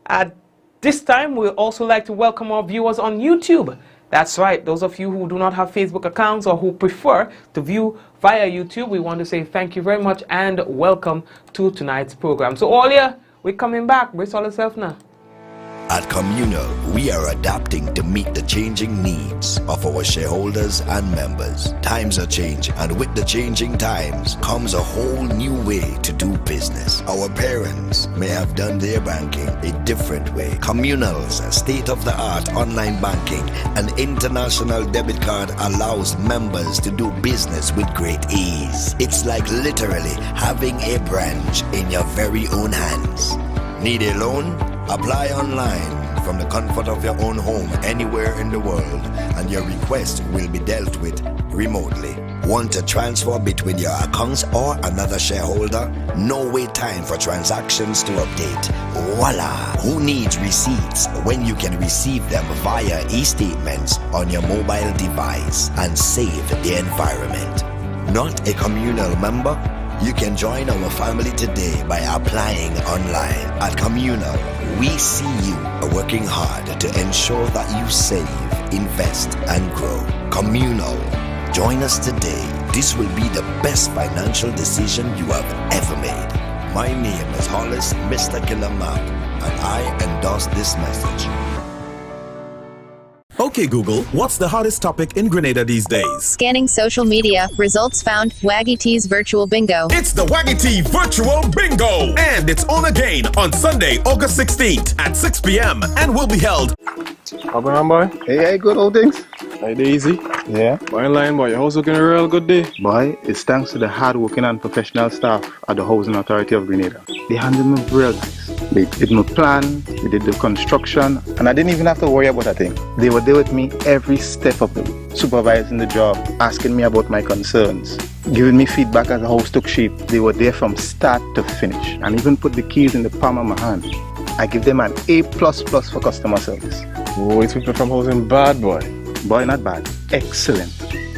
At this time, we'd also like to welcome our viewers on YouTube. That's right, those of you who do not have Facebook accounts or who prefer to view via YouTube, we want to say thank you very much and welcome to tonight's program. So Olia, we're coming back. Brace all yourself now. At Communal, we are adapting to meet the changing needs of our shareholders and members. Times are changing, and with the changing times comes a whole new way to do business. Our parents may have done their banking a different way. Communal's state-of-the-art online banking and international debit card allows members to do business with great ease. It's like literally having a branch in your very own hands. Need a loan? Apply online from the comfort of your own home anywhere in the world, and your request will be dealt with remotely. Want to transfer between your accounts or another shareholder? No wait time for transactions to update. Voila! Who needs receipts when you can receive them via e-statements on your mobile device and save the environment? Not a Communal member? You can join our family today by applying online. At Communal, we see you working hard to ensure that you save, invest, and grow. Communal, join us today. This will be the best financial decision you have ever made. My name is Hollis Mr. Killamap, and I endorse this message. Okay, Google, what's the hottest topic in Grenada these days? Scanning social media. Results found. Waggy T's Virtual Bingo. It's the Waggy T Virtual Bingo! And it's on again on Sunday, August 16th at 6 p.m. and will be held. How going on, boy? Hey, good old things. Hey, easy. Yeah. Boy, in line, boy. Your house looking a real good day. Boy, it's thanks to the hard-working and professional staff at the Housing Authority of Grenada. They handled me real nice. They did my plan, they did the construction, and I didn't even have to worry about a thing. They were there with me every step of the way, supervising the job, asking me about my concerns, giving me feedback as the house took shape. They were there from start to finish, and even put the keys in the palm of my hand. I give them an A++ for customer service. Oh, it's people from housing bad, boy. Boy, not bad. Excellent.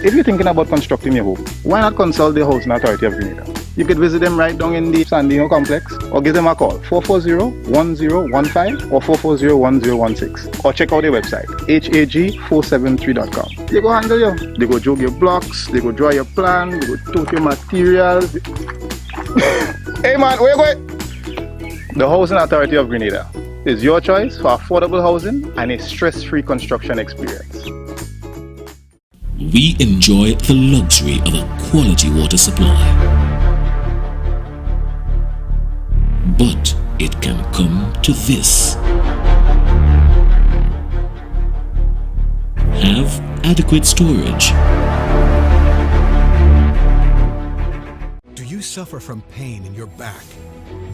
If you're thinking about constructing your home, why not consult the Housing Authority of Grenada? You could visit them right down in the Sandino complex, or give them a call 440-1015 or 440-1016, or check out their website hag473.com. They go handle you. They go jog your blocks, they go draw your plan, they go tote your materials. Hey man, where you going? The Housing Authority of Grenada is your choice for affordable housing and a stress-free construction experience. We enjoy the luxury of a quality water supply. But it can come to this. Have adequate storage. Do you suffer from pain in your back,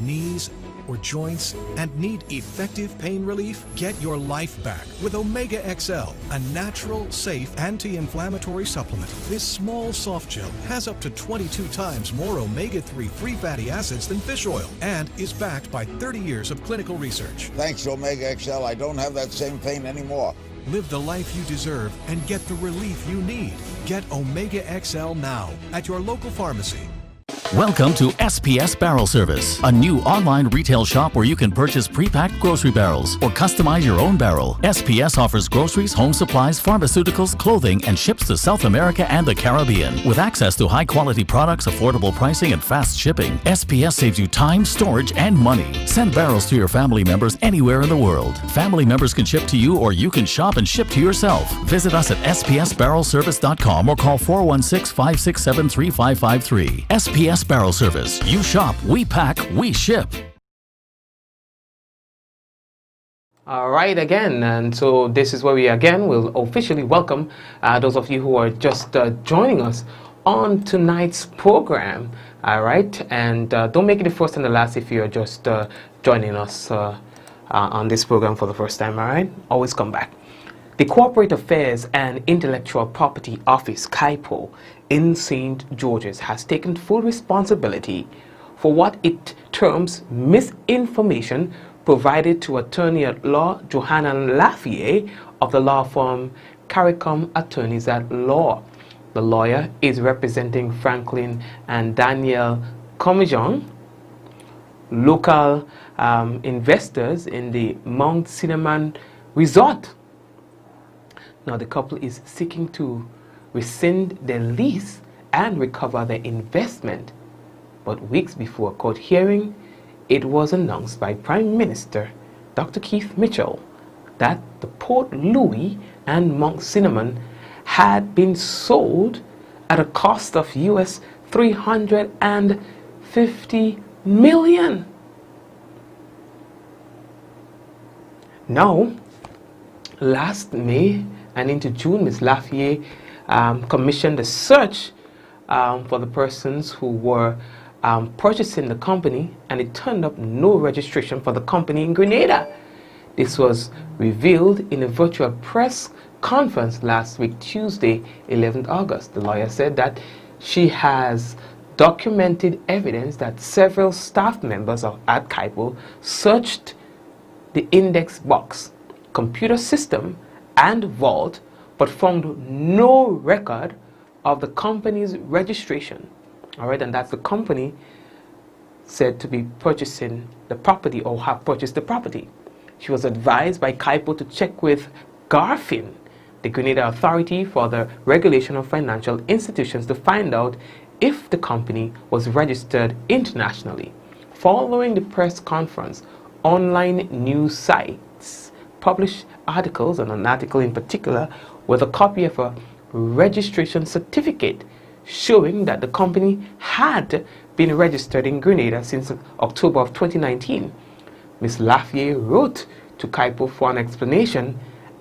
knees, or joints and need effective pain relief? Get your life back with Omega XL, a natural, safe, anti-inflammatory supplement. This small soft gel has up to 22 times more omega-3 free fatty acids than fish oil and is backed by 30 years of clinical research. Thanks, Omega XL. I don't have that same pain anymore. Live the life you deserve and get the relief you need. Get Omega XL now at your local pharmacy. Welcome to SPS Barrel Service, a new online retail shop where you can purchase pre-packed grocery barrels or customize your own barrel. SPS offers groceries, home supplies, pharmaceuticals, clothing, and ships to South America and the Caribbean. With access to high-quality products, affordable pricing, and fast shipping, SPS saves you time, storage, and money. Send barrels to your family members anywhere in the world. Family members can ship to you, or you can shop and ship to yourself. Visit us at spsbarrelservice.com or call 416-567-3553. SPS Barrel Service. You shop, we pack, we ship. All right, again, and so this is where we again will officially welcome those of you who are just joining us on tonight's program. All right, and don't make it the first and the last if you're just joining us on this program for the first time. All right, always come back. The Corporate Affairs and Intellectual Property Office, CIPO, in St. George's has taken full responsibility for what it terms misinformation provided to attorney-at-law Johanna Lafayette of the law firm CARICOM Attorneys at Law. The lawyer is representing Franklin and Daniel Comijong, local investors in the Mount Cinnamon resort. Now the couple is seeking to rescind their lease and recover their investment. But weeks before a court hearing, it was announced by Prime Minister Dr. Keith Mitchell that the Port Louis and Mount Cinnamon had been sold at a cost of US $350 million. Now, last May and into June, Ms. Lafayette commissioned a search for the persons who were purchasing the company, and it turned up no registration for the company in Grenada. This was revealed in a virtual press conference last week, Tuesday, 11th August. The lawyer said that she has documented evidence that several staff members at Kaipo searched the index box, computer system, and vault, but found no record of the company's registration. All right, and that's the company said to be purchasing the property or have purchased the property. She was advised by Kaipo to check with Garvey, the Grenada Authority for the Regulation of Financial Institutions, to find out if the company was registered internationally. Following the press conference, online news sites published articles, and an article in particular with a copy of a registration certificate showing that the company had been registered in Grenada since October of 2019. Ms. Lafayette wrote to Kaipo for an explanation,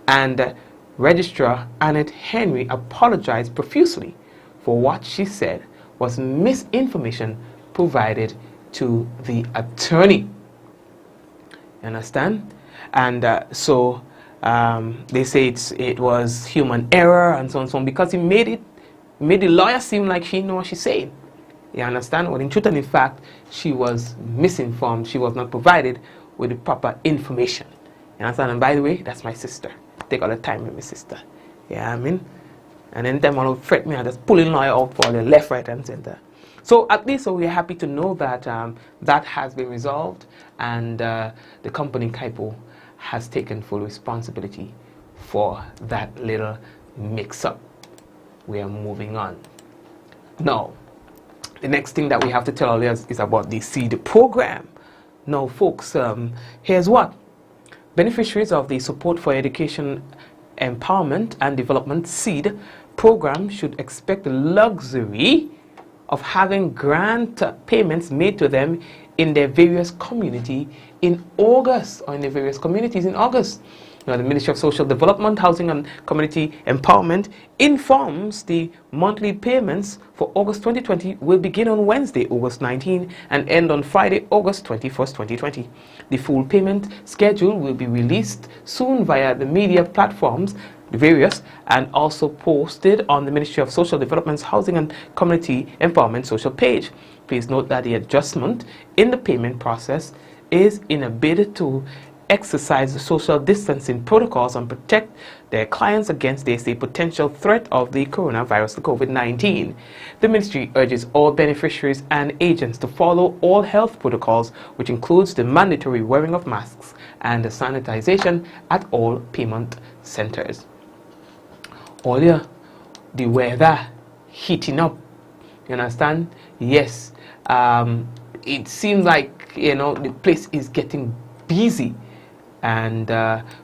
and Registrar Annette Henry apologized profusely for what she said was misinformation provided to the attorney. You understand? And so they say it was human error and so on and so on, because he made the lawyer seem like she knew what she's saying. You understand? Well, in truth and in fact, she was misinformed. She was not provided with the proper information. You understand? And by the way, that's my sister. Take all the time with my sister. Yeah, I mean? And anytime I don't fret me, I just pulling lawyer out for the left, right, and center. So at least we're happy to know that that has been resolved, and the company Kaipo has taken full responsibility for that little mix-up. We are moving on. Now, the next thing that we have to tell our listeners is about the SEED program. Now, folks, here's what. Beneficiaries of the Support for Education, Empowerment and Development SEED program should expect the luxury of having grant payments made to them in their various community in August, or in their various communities in August. Now, the Ministry of Social Development, Housing and Community Empowerment informs the monthly payments for August 2020 will begin on Wednesday, August 19, and end on Friday, August 21st, 2020. The full payment schedule will be released soon via the media platforms, the various, and also posted on the Ministry of Social Development's Housing and Community Empowerment social page. Please note that the adjustment in the payment process is in a bid to exercise the social distancing protocols and protect their clients against, they say, potential threat of the coronavirus, the COVID-19. The ministry urges all beneficiaries and agents to follow all health protocols, which includes the mandatory wearing of masks and the sanitization at all payment centers. Earlier, the weather heating up, you understand? Yes, it seems like, you know, the place is getting busy. And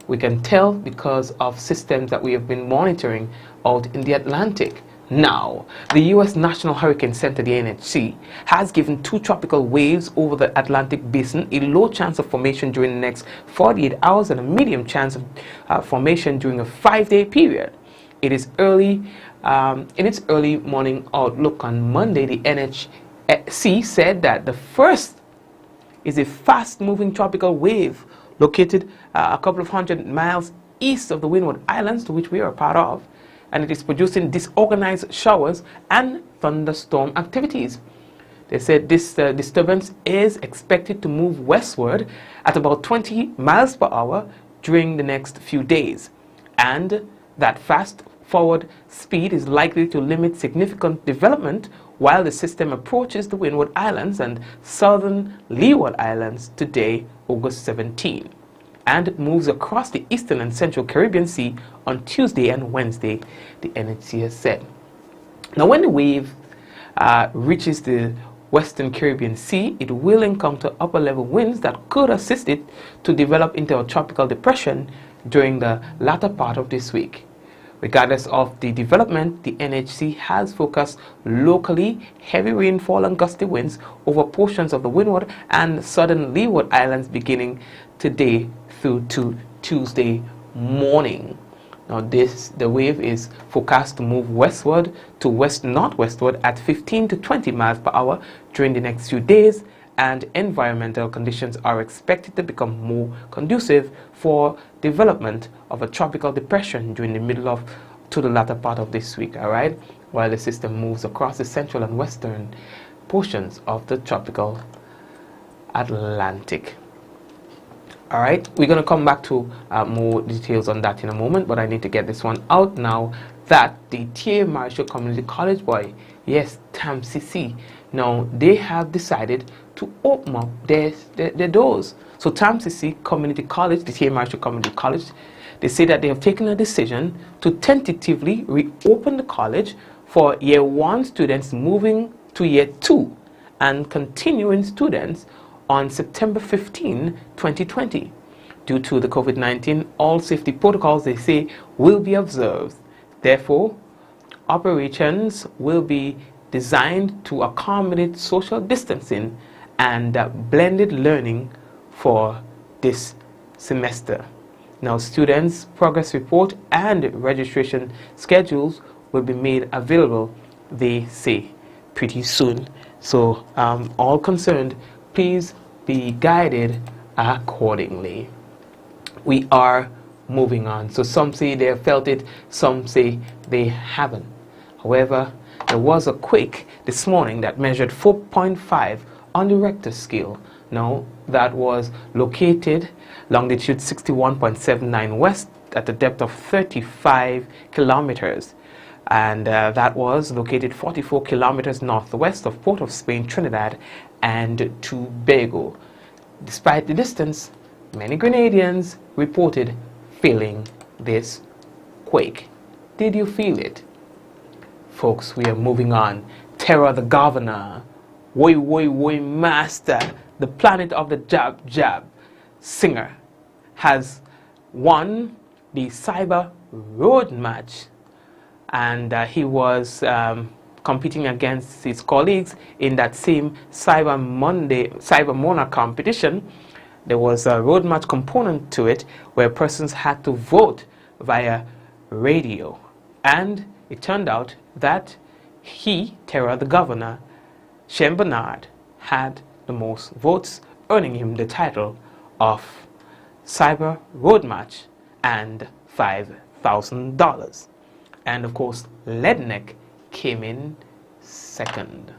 we can tell because of systems that we have been monitoring out in the Atlantic. Now, the U.S. National Hurricane Center, the NHC, has given 2 tropical waves over the Atlantic basin, a low chance of formation during the next 48 hours and a medium chance of formation during a 5-day period. It is early, in its early morning outlook on Monday, the NHC said that the first is a fast-moving tropical wave located a couple of 100 miles east of the Windward Islands, to which we are a part of, and it is producing disorganized showers and thunderstorm activities. They said this disturbance is expected to move westward at about 20 miles per hour during the next few days, and that fast forward speed is likely to limit significant development while the system approaches the Windward Islands and southern Leeward Islands today, August 17, and it moves across the eastern and central Caribbean Sea on Tuesday and Wednesday, the NHC has said. Now, when the wave reaches the Western Caribbean Sea, it will encounter upper-level winds that could assist it to develop into a tropical depression during the latter part of this week. Regardless of the development, the NHC has focused locally heavy rainfall and gusty winds over portions of the Windward and southern Leeward Islands beginning today through to Tuesday morning. Now the wave is forecast to move westward to west-northwestward at 15 to 20 miles per hour during the next few days, and environmental conditions are expected to become more conducive for development of a tropical depression during the middle of to the latter part of this week, all right, while the system moves across the central and western portions of the tropical Atlantic. All right, we're going to come back to more details on that in a moment, but I need to get this one out now that the T.A. Marshall Community College boy, yes, TAMCC, now they have decided to open up their doors. So TAMCC Community College, the T.A. Marshall Community College, they say that they have taken a decision to tentatively reopen the college for year 1 students moving to year 2 and continuing students on September 15, 2020. Due to the COVID-19, all safety protocols, they say, will be observed. Therefore, operations will be designed to accommodate social distancing and blended learning for this semester. Now, students' progress report and registration schedules will be made available, they say, pretty soon. So, all concerned, please be guided accordingly. We are moving on. So some say they have felt it, some say they haven't. However, there was a quake this morning that measured 4.5 on the Richter scale. Now, that was located longitude 61.79 west at a depth of 35 kilometers. And that was located 44 kilometers northwest of Port of Spain, Trinidad and Tobago. Despite the distance, many Grenadians reported feeling this quake. Did you feel it? Folks, we are moving on. Terror the Governor, Woy Woy Woy Master, the Planet of the Jab Jab singer, has won the Cyber Road match, and he was competing against his colleagues in that same Cyber Monarch competition. There was a road match component to it where persons had to vote via radio, and it turned out that he, Terror the Governor, Shem Bernard, had the most votes, earning him the title of Cyber Road Match and $5,000. And of course, Leadneck came in second.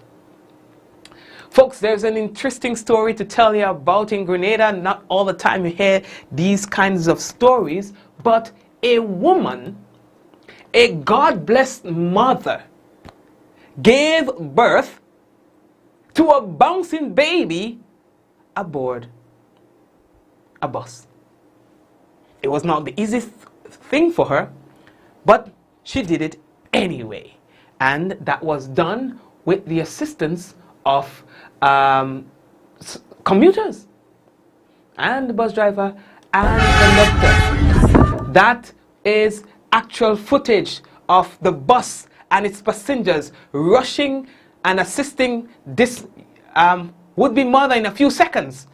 Folks, there's an interesting story to tell you about in Grenada. Not all the time you hear these kinds of stories, but a woman, a God-blessed mother, gave birth to a bouncing baby aboard a bus. It was not the easiest thing for her, but she did it anyway. And that was done with the assistance of commuters and the bus driver and conductor. That is actual footage of the bus and its passengers rushing and assisting this would-be mother in a few seconds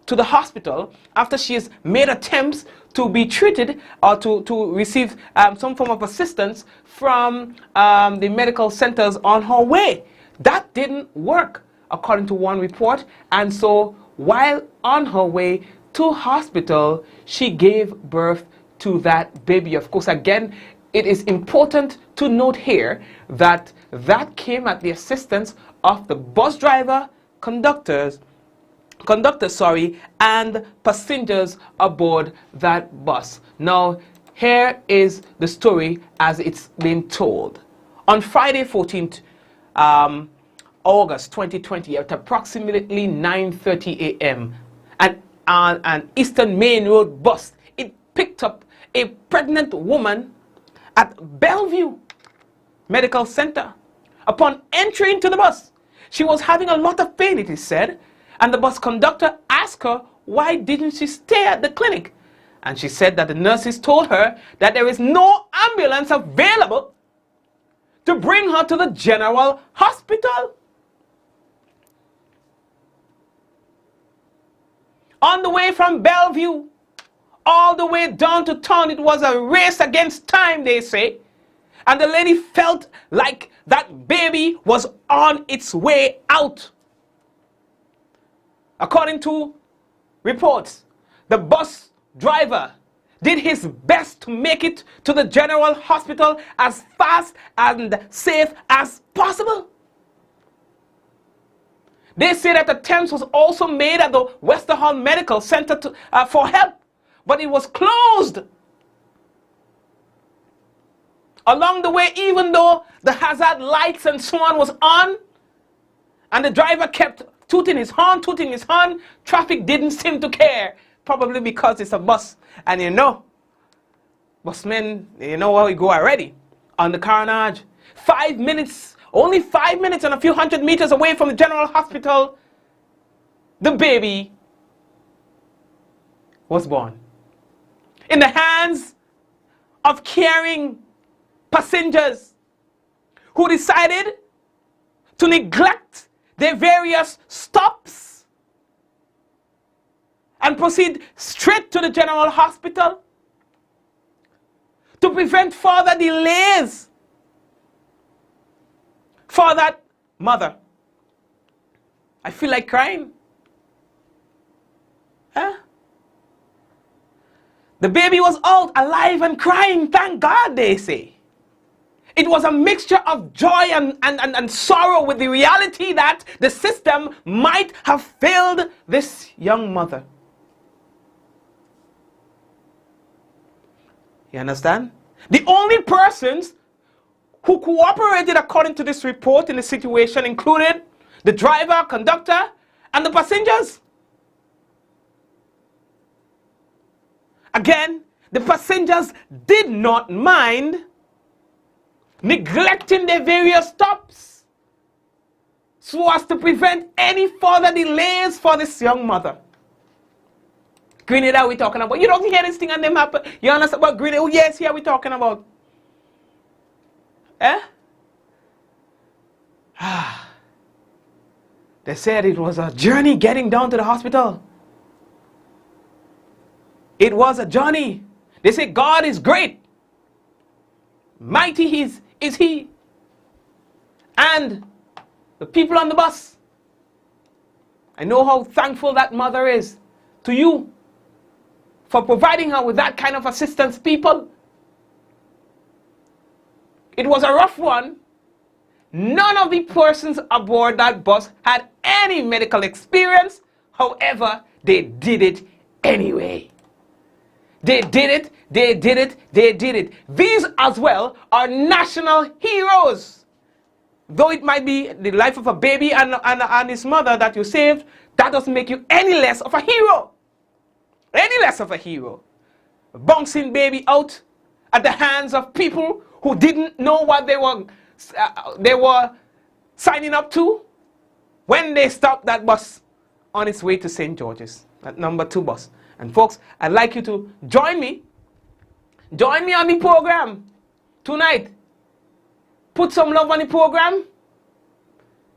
to the hospital after she has made attempts to be treated or to receive some form of assistance from the medical centers on her way. That didn't work, according to one report, and so while on her way to hospital, she gave birth to that baby. Of course, again, it is important to note here that that came at the assistance of the bus driver, conductor, and passengers aboard that bus. Now, here is the story as it's been told. On Friday 14th, August 2020 at approximately 9:30 a.m. An Eastern Main Road bus, it picked up a pregnant woman at Bellevue Medical Center. Upon entering to the bus, she was having a lot of pain, it is said, and the bus conductor asked her why didn't she stay at the clinic. And she said that the nurses told her that there is no ambulance available to bring her to the general hospital. On the way from Bellevue all the way down to town, it was a race against time, they say. And the lady felt like that baby was on its way out. According to reports, the bus driver did his best to make it to the general hospital as fast and safe as possible. They say that attempts was also made at the Westerhall Medical Center for help, but it was closed. Along the way, even though the hazard lights and so on was on, and the driver kept tooting his horn, traffic didn't seem to care, probably because it's a bus. And you know, busmen, you know how we go already on the carnage. 5 minutes, only 5 minutes and a few hundred meters away from the general hospital, the baby was born. In the hands of caring passengers who decided to neglect their various stops and proceed straight to the general hospital to prevent further delays for that mother. I feel like crying. Huh? The baby was out, alive and crying, thank God, they say. It was a mixture of joy and sorrow with the reality that the system might have failed this young mother. You understand? The only persons who cooperated according to this report in the situation included the driver, conductor, and the passengers. Again, the passengers did not mind neglecting their various stops so as to prevent any further delays for this young mother. Grenada we're talking about. You don't hear this thing on them happen. You understand about Grenada? Oh yes, here we're talking about. Eh? They said it was a journey getting down to the hospital. It was a journey. They say God is great. Mighty is He. And the people on the bus, I know how thankful that mother is to you for providing her with that kind of assistance, people. It was a rough one. None of the persons aboard that bus had any medical experience. However, they did it anyway. They did it, they did it, they did it. These as well are national heroes. Though it might be the life of a baby and his mother that you saved, that doesn't make you any less of a hero. Any less of a hero. A bouncing baby out at the hands of people who didn't know what they were signing up to when they stopped that bus on its way to St. George's, that number 2 bus. And folks, I'd like you to join me on the program tonight. Put some love on the program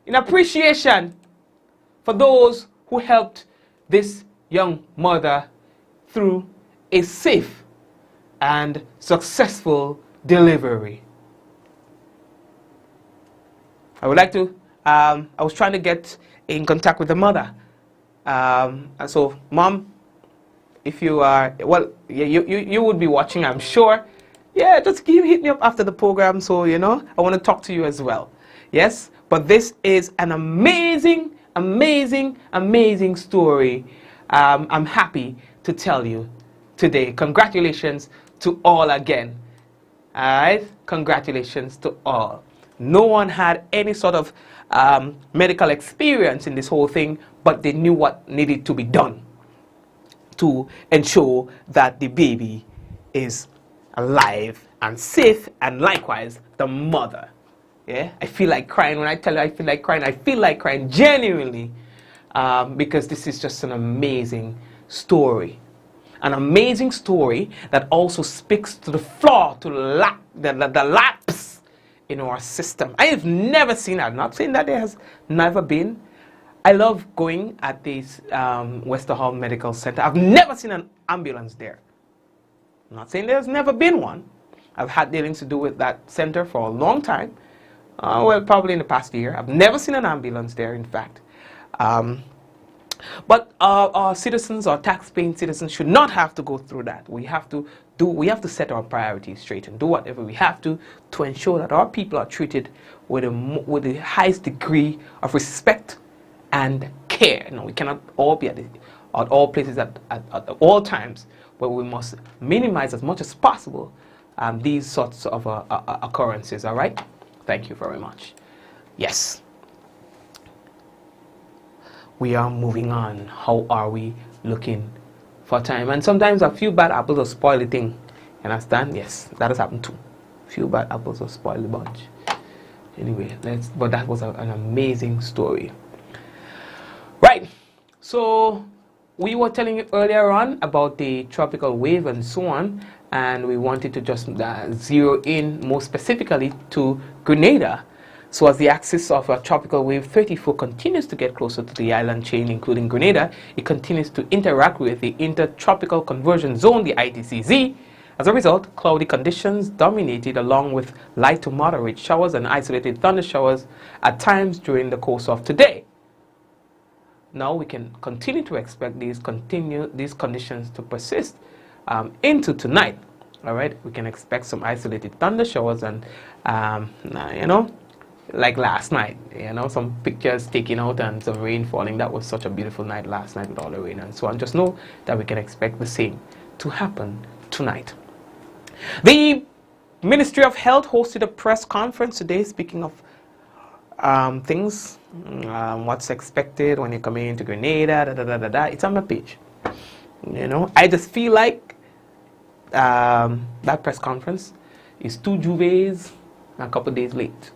in appreciation for those who helped this young mother through a safe and successful delivery. I would like to, I was trying to get in contact with the mother. And so, Mom, if you are, well, you would be watching, I'm sure. Yeah, just hit me up after the program, so, you know, I want to talk to you as well. Yes, but this is an amazing, amazing, amazing story. I'm happy to tell you today. Congratulations to all again. All right, congratulations to all. No one had any sort of medical experience in this whole thing, but they knew what needed to be done to ensure that the baby is alive and safe, and likewise the mother. Yeah, I feel like crying when I tell you I feel like crying. I feel like crying genuinely, because this is just an amazing story. An amazing story that also speaks to the flaw, to the lapse in our system. I have never seen that. I'm not saying that there has never been. I love going at this Westerhall Medical Center. I've never seen an ambulance there. I'm not saying there's never been one. I've had dealings to do with that center for a long time. Well, probably in the past year. I've never seen an ambulance there, in fact. But our citizens, our tax-paying citizens, should not have to go through that. We have to set our priorities straight and do whatever we have to ensure that our people are treated with the highest degree of respect and care. You know, we cannot all be at all places at all times, but we must minimize as much as possible these sorts of occurrences. All right? Thank you very much. Yes. We are moving on. How are we looking for time? And sometimes a few bad apples will spoil the thing. You understand? Yes, that has happened too. A few bad apples will spoil the bunch. Anyway, but that was an amazing story. Right. So we were telling you earlier on about the tropical wave and so on, and we wanted to just zero in more specifically to Grenada. So as the axis of tropical wave 34 continues to get closer to the island chain, including Grenada, it continues to interact with the Intertropical Conversion Zone, the ITCZ. As a result, cloudy conditions dominated along with light to moderate showers and isolated thunder showers at times during the course of today. Now we can continue to expect these conditions to persist into tonight. All right, we can expect some isolated thunder showers and, you know, like last night, you know, some pictures taken out and some rain falling. That was such a beautiful night last night with all the rain and so on. Just know that we can expect the same to happen tonight. The Ministry of Health hosted a press conference today speaking of things, what's expected when you're coming into Grenada, It's on my page. You know, I just feel like that press conference is 2 Juves and a couple days late.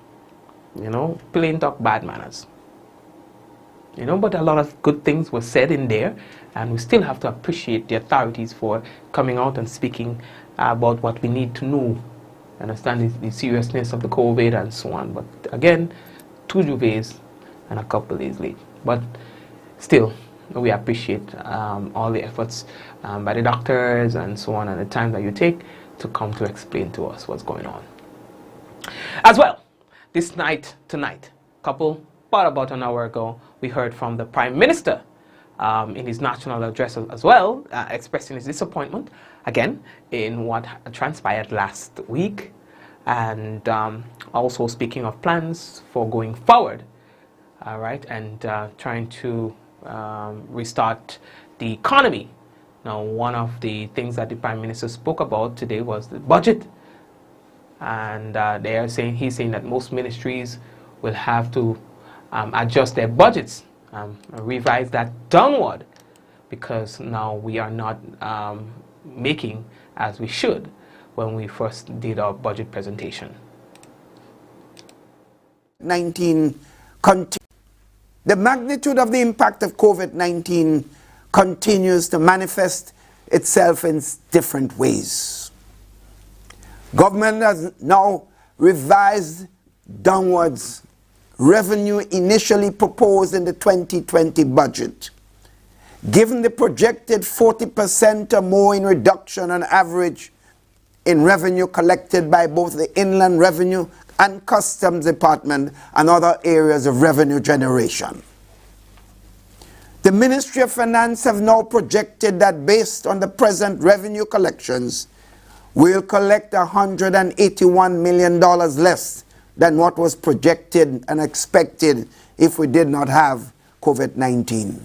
You know, plain talk, bad manners. You know, but a lot of good things were said in there, and we still have to appreciate the authorities for coming out and speaking about what we need to know. Understand the seriousness of the COVID and so on. But again, 2 Juves and a couple days late. But still, we appreciate all the efforts by the doctors and so on, and the time that you take to come to explain to us what's going on. As well, this night, tonight, about an hour ago, we heard from the Prime Minister in his national address as well, expressing his disappointment, again, in what transpired last week, and also speaking of plans for going forward, all right, and trying to restart the economy. Now, one of the things that the Prime Minister spoke about today was the budget. And he's saying that most ministries will have to adjust their budgets, revise that downward, because now we are not making as we should when we first did our budget presentation. The magnitude of the impact of COVID-19 continues to manifest itself in different ways. Government has now revised downwards revenue initially proposed in the 2020 budget. Given the projected 40% or more in reduction on average in revenue collected by both the Inland Revenue and Customs Department and other areas of revenue generation. The Ministry of Finance have now projected that based on the present revenue collections, we'll collect $181 million less than what was projected and expected if we did not have COVID-19.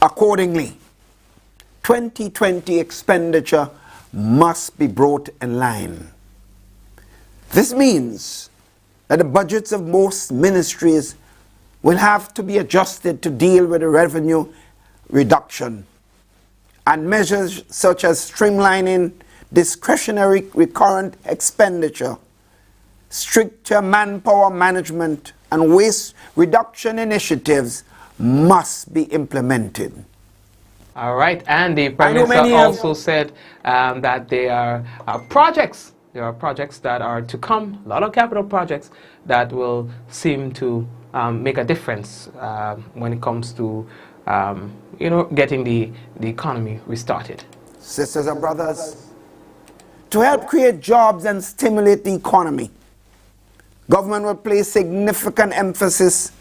Accordingly, 2020 expenditure must be brought in line. This means that the budgets of most ministries will have to be adjusted to deal with the revenue reduction, and measures such as streamlining discretionary recurrent expenditure, stricter manpower management, and waste reduction initiatives must be implemented. All right, and the Prime Minister also said that there are projects. There are projects that are to come, a lot of capital projects that will seem to make a difference when it comes to, getting the economy restarted. Sisters and brothers, to help create jobs and stimulate the economy, government will place significant emphasis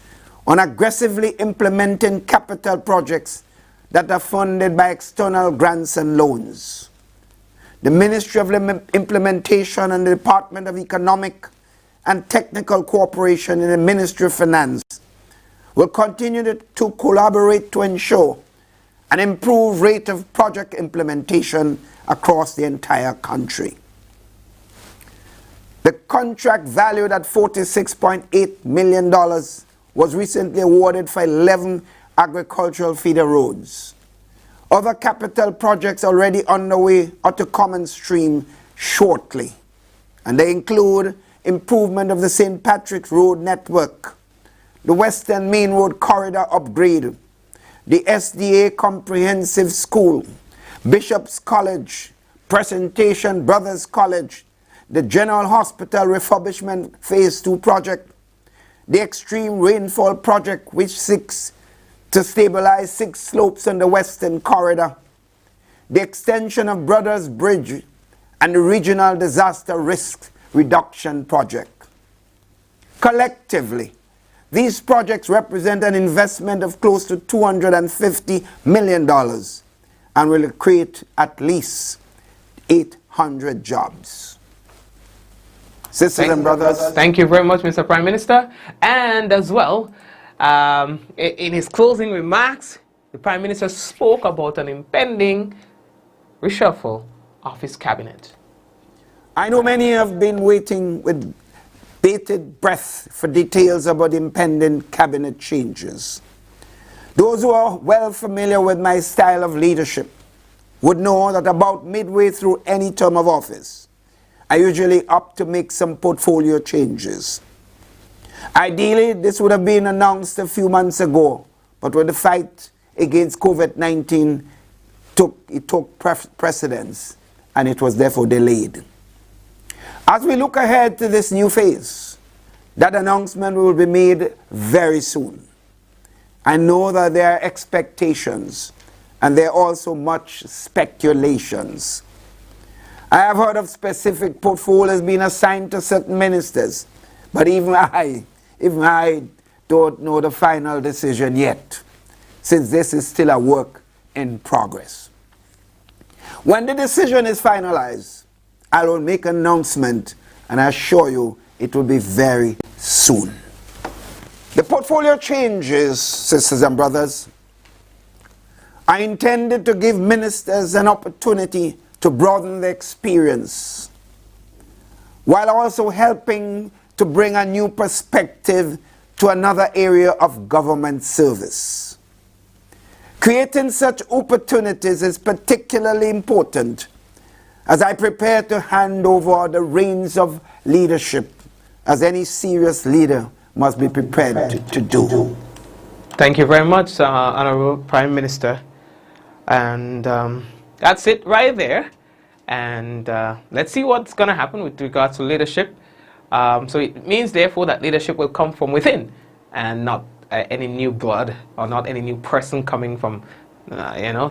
on aggressively implementing capital projects that are funded by external grants and loans. The Ministry of Implementation and the Department of Economic and Technical Cooperation in the Ministry of Finance will continue to collaborate to ensure an improved rate of project implementation across the entire country. The contract valued at $46.8 million was recently awarded for 11 agricultural feeder roads. Other capital projects already underway are to come on stream shortly, and they include improvement of the St. Patrick's Road network, the Western Main Road corridor upgrade, the SDA Comprehensive School, Bishop's College, Presentation Brothers College, the General Hospital Refurbishment Phase 2 project, the Extreme Rainfall project, which seeks to stabilize 6 slopes on the Western Corridor, the extension of Brothers Bridge, and the Regional Disaster Risk Reduction Project. Collectively, these projects represent an investment of close to $250 million and will create at least 800 jobs. Sisters and brothers. Thank you very much, Mr. Prime Minister. And as well, in his closing remarks, the Prime Minister spoke about an impending reshuffle of his cabinet. I know many have been waiting with bated breath for details about impending cabinet changes. Those who are well familiar with my style of leadership would know that about midway through any term of office, I usually opt to make some portfolio changes. Ideally, this would have been announced a few months ago, but with the fight against COVID-19, it took precedence, and it was therefore delayed. As we look ahead to this new phase, that announcement will be made very soon. I know that there are expectations, and there are also much speculations. I have heard of specific portfolios being assigned to certain ministers, but even I don't know the final decision yet, since this is still a work in progress. When the decision is finalized, I will make an announcement, and I assure you it will be very soon. The portfolio changes, sisters and brothers, are intended to give ministers an opportunity to broaden their experience, while also helping to bring a new perspective to another area of government service. Creating such opportunities is particularly important as I prepare to hand over the reins of leadership, as any serious leader must be prepared to do. Thank you very much, Honorable Prime Minister. And that's it right there. And let's see what's going to happen with regards to leadership. So it means, therefore, that leadership will come from within and not any new blood or not any new person coming from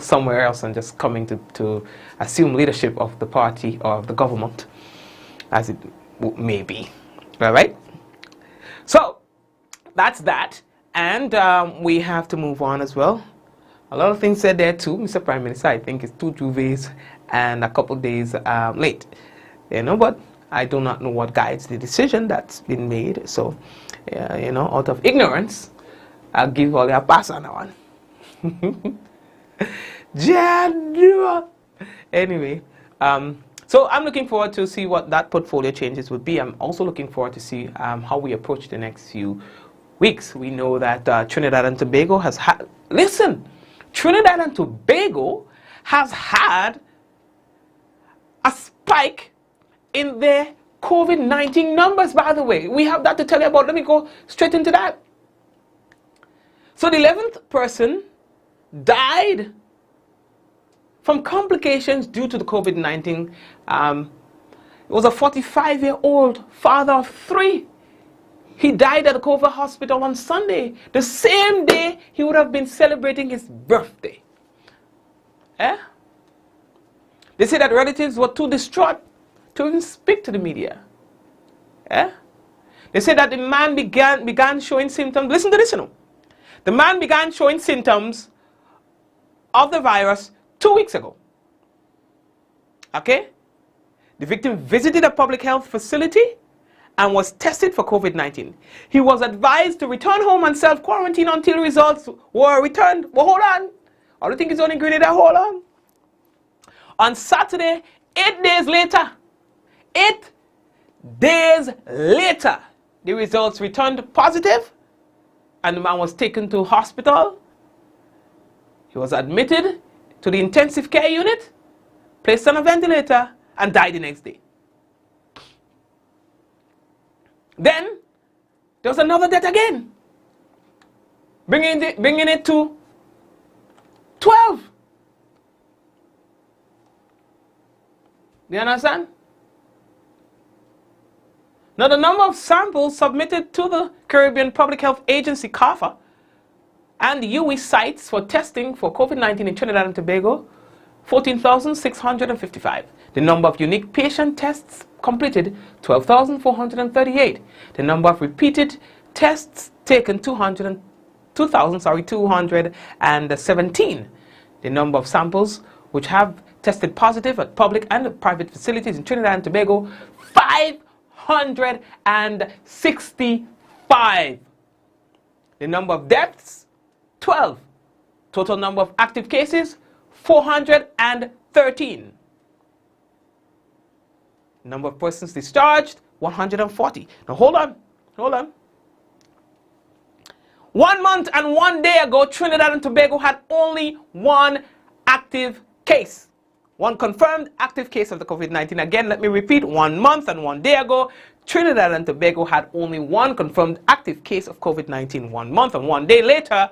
somewhere else and just coming to assume leadership of the party or of the government, as it may be. All right? So that's that. And we have to move on as well. A lot of things said there too, Mr. Prime Minister. I think it's 2 Juves and a couple days late. But I do not know what guides the decision that's been made. So, out of ignorance, I'll give all your pass on that one. Anyway, So I'm looking forward to see what that portfolio changes would be. I'm also looking forward to see how we approach the next few weeks. We know that Trinidad and Tobago has had, listen, Trinidad and Tobago has had a spike in their COVID-19 numbers, by the way. We have that to tell you about. Let me go straight into that. So the 11th person died from complications due to the COVID-19. It was a 45-year-old father of 3. He died at the COVID hospital on Sunday, the same day he would have been celebrating his birthday. Eh? They say that relatives were too distraught to even speak to the media. Eh? They say that the man began showing symptoms. Listen to this, you know. The man began showing symptoms of the virus 2 weeks ago. Okay? The victim visited a public health facility and was tested for COVID-19. He was advised to return home and self-quarantine until results were returned. Well, hold on. I don't think it's only Grenada. Hold on. On Saturday, 8 days later, 8 days later, the results returned positive and the man was taken to hospital. He was admitted to the intensive care unit, placed on a ventilator, and died the next day. Then, there was another death again, bringing it to 12. Do you understand? Now, the number of samples submitted to the Caribbean Public Health Agency, CARPHA, and the UE sites for testing for COVID-19 in Trinidad and Tobago, 14,655. The number of unique patient tests completed, 12,438. The number of repeated tests taken, 2,217. The number of samples which have tested positive at public and private facilities in Trinidad and Tobago, 565. The number of deaths, 12. Total number of active cases, 413. Number of persons discharged, 140. Now hold on. 1 month and 1 day ago, Trinidad and Tobago had only 1 active case. 1 confirmed active case of the COVID-19. Again, let me repeat, 1 month and 1 day ago, Trinidad and Tobago had only 1 confirmed active case of COVID-19. 1 month and 1 day later,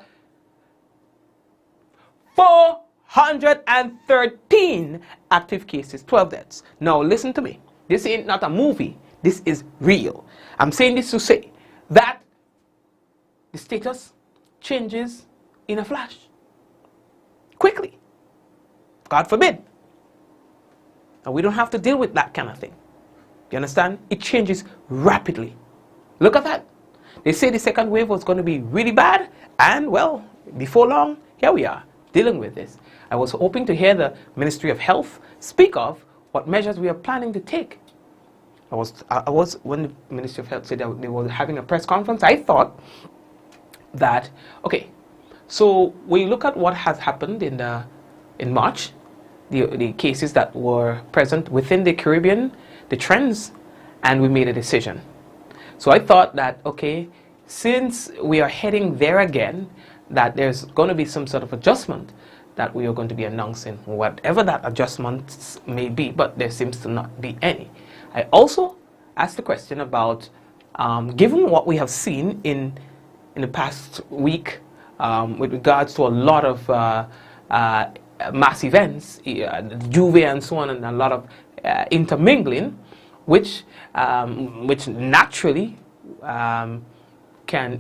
413 active cases, 12 deaths. Now listen to me. This ain't not a movie. This is real. I'm saying this to say that the status changes in a flash. Quickly. God forbid. And we don't have to deal with that kind of thing. You understand? It changes rapidly. Look at that. They say the second wave was going to be really bad. And, well, before long, here we are, dealing with this. I was hoping to hear the Ministry of Health speak of what measures we are planning to take. I was when the Ministry of Health said that they were having a press conference, I thought that, okay, so we look at what has happened in March, the cases that were present within the Caribbean, the trends, and we made a decision. So I thought that, okay, since we are heading there again, that there's going to be some sort of adjustment that we are going to be announcing, whatever that adjustments may be, but there seems to not be any. I also asked the question about, given what we have seen in the past week with regards to a lot of mass events, Juve and so on, and a lot of intermingling, which naturally can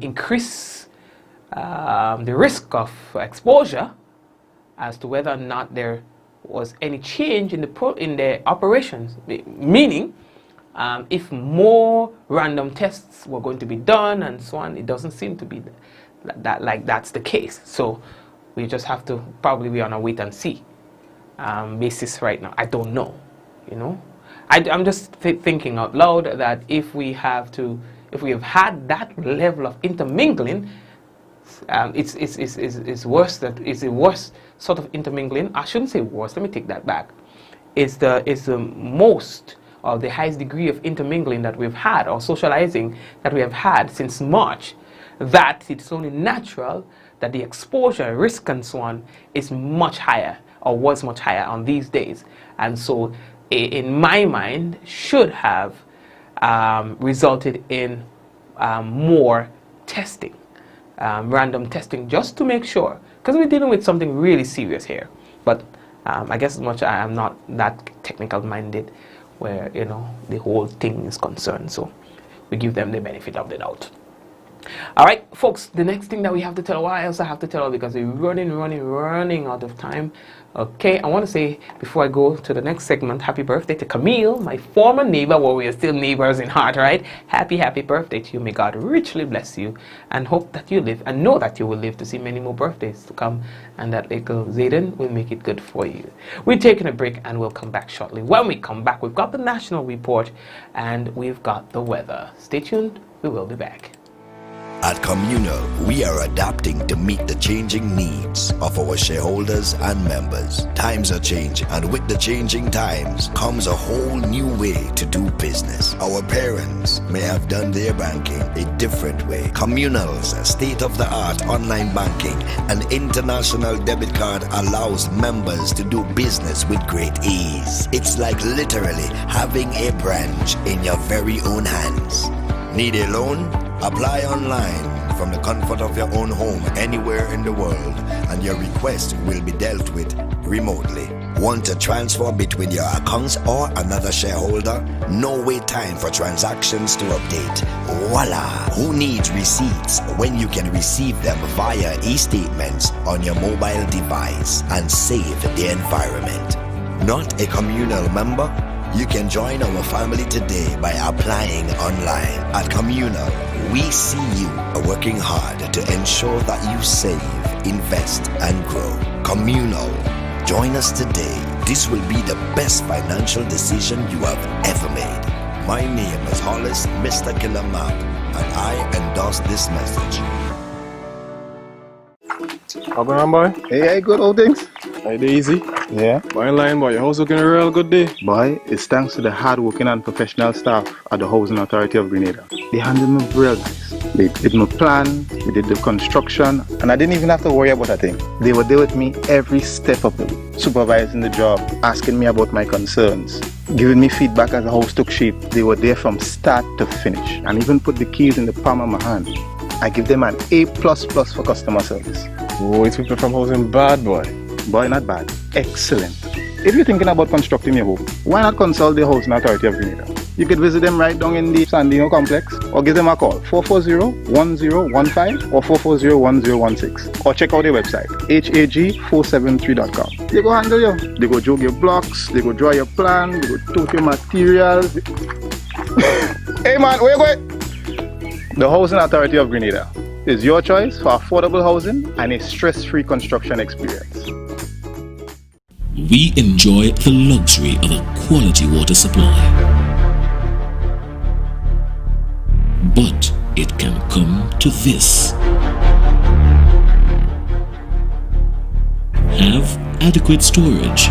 increase the risk of exposure as to whether or not there was any change in the operations. Meaning, if more random tests were going to be done and so on, it doesn't seem to be that's the case. So we just have to probably be on a wait and see basis right now. I don't know, you know. I'm just thinking out loud that if we have had that level of intermingling, it's worse. It's a worse sort of intermingling. I shouldn't say worse. Let me take that back. is the most or the highest degree of intermingling that we've had, or socializing that we have had since March, that it's only natural that the exposure, risk and so on is much higher, or was much higher on these days. And so in my mind should have resulted in more testing, random testing, just to make sure, because we're dealing with something really serious here. But I guess as much I am not that technical minded where, you know, the whole thing is concerned, so we give them the benefit of the doubt. All right, folks, the next thing that we have to tell, I also have to tell, because we're running out of time. Okay, I want to say, before I go to the next segment, happy birthday to Camille, my former neighbor. Well, we are still neighbors in heart, right? Happy birthday to you. May God richly bless you, and hope that you live, and know that you will live to see many more birthdays to come, and that little Zayden will make it good for you. We're taking a break, and we'll come back shortly. When we come back, we've got the national report, and we've got the weather. Stay tuned, we will be back. At Communal, we are adapting to meet the changing needs of our shareholders and members. Times are changing, and with the changing times comes a whole new way to do business. Our parents may have done their banking a different way. Communal's state-of-the-art online banking and international debit card allows members to do business with great ease. It's like literally having a branch in your very own hands. Need a loan? Apply online from the comfort of your own home anywhere in the world, and your request will be dealt with remotely. Want to transfer between your accounts or another shareholder? No wait time for transactions to update. Voila! Who needs receipts when you can receive them via e-statements on your mobile device and save the environment? Not a Communal member? You can join our family today by applying online. At Communal, we see you working hard to ensure that you save, invest, and grow. Communal, join us today. This will be the best financial decision you have ever made. My name is Hollis, Mr. Killer Map, and I endorse this message. How going on, boy? Hey, good old things. Hey, easy. Yeah. Boy, in line, boy. Your house looking a real good day. Boy, it's thanks to the hard-working and professional staff at the Housing Authority of Grenada. They handled me real nice. They did my plan, we did the construction, and I didn't even have to worry about a thing. They were there with me every step of the way, supervising the job, asking me about my concerns, giving me feedback as the house took shape. They were there from start to finish, and even put the keys in the palm of my hand. I give them an A++ for customer service. Oh, it's people from housing bad, boy. Boy, not bad. Excellent. If you're thinking about constructing your home, why not consult the Housing Authority of Grenada? You could visit them right down in the Sandino complex, or give them a call, 440-1015 or 440-1016, or check out their website, hag473.com. They go handle you. They go jog your blocks, they go draw your plan, they go tote your materials. Hey man, where you going? The Housing Authority of Grenada is your choice for affordable housing and a stress-free construction experience. We enjoy the luxury of a quality water supply. But it can come to this. Have adequate storage.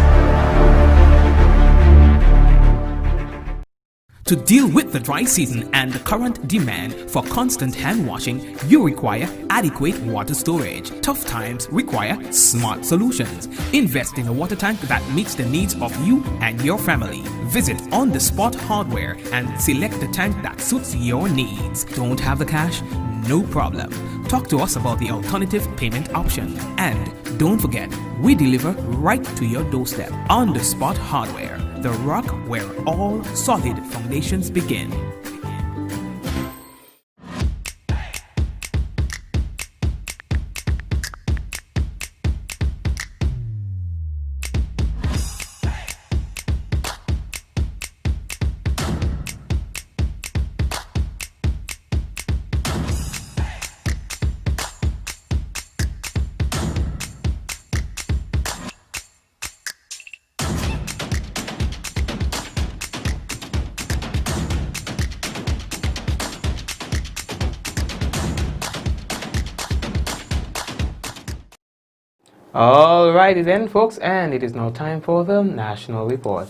To deal with the dry season and the current demand for constant hand washing, you require adequate water storage. Tough times require smart solutions. Invest in a water tank that meets the needs of you and your family. Visit On The Spot Hardware and select the tank that suits your needs. Don't have the cash? No problem. Talk to us about the alternative payment option. And don't forget, we deliver right to your doorstep. On The Spot Hardware, the rock where all solid foundations begin. Alrighty then, folks, and it is now time for the National Report.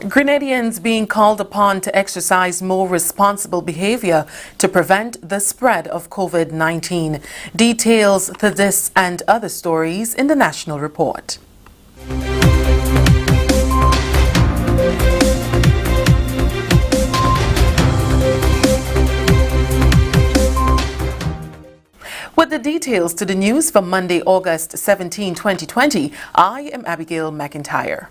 Grenadians being called upon to exercise more responsible behavior to prevent the spread of COVID-19. Details to this and other stories in the National Report. With the details to the news for Monday, August 17, 2020, I am Abigail McIntyre.